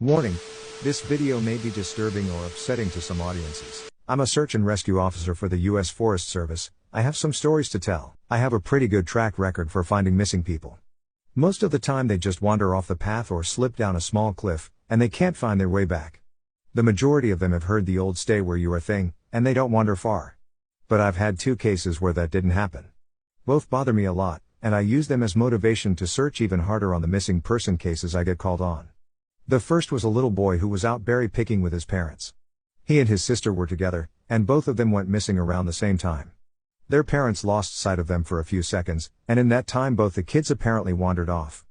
Warning: this video may be disturbing or upsetting to some audiences. I'm a search and rescue officer for the U.S. Forest Service. I have some stories to tell. I have a pretty good track record for finding missing people. Most of the time they just wander off the path or slip down a small cliff, and they can't find their way back. The majority of them have heard the old "stay where you are" thing, and they don't wander far. But I've had 2 cases where that didn't happen. Both bother me a lot, and I use them as motivation to search even harder on the missing person cases I get called on. The first was a little boy who was out berry picking with his parents. He and his sister were together, and both of them went missing around the same time. Their parents lost sight of them for a few seconds, and in that time both the kids apparently wandered off.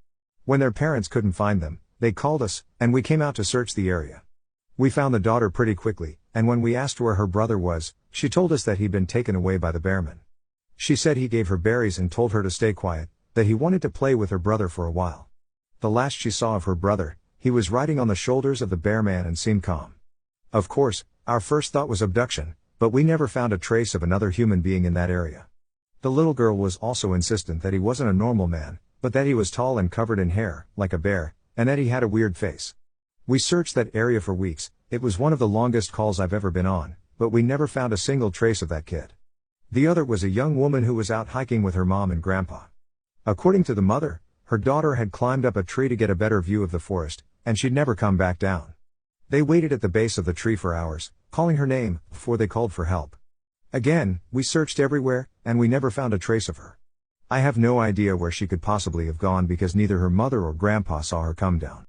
When their parents couldn't find them, they called us, and we came out to search the area. We found the daughter pretty quickly, and when we asked where her brother was, she told us that he'd been taken away by the Bearmen. She said he gave her berries and told her to stay quiet, that he wanted to play with her brother for a while. The last she saw of her brother, he was riding on the shoulders of the Bearman and seemed calm. Of course, our first thought was abduction, but we never found a trace of another human being in that area. The little girl was also insistent that he wasn't a normal man, but that he was tall and covered in hair, like a bear, and that he had a weird face. We searched that area for weeks. It was one of the longest calls I've ever been on, but we never found a single trace of that kid. The other was a young woman who was out hiking with her mom and grandpa. According to the mother, her daughter had climbed up a tree to get a better view of the forest, and she'd never come back down. They waited at the base of the tree for hours, calling her name, before they called for help. Again, we searched everywhere, and we never found a trace of her. I have no idea where she could possibly have gone because neither her mother or grandpa saw her come down.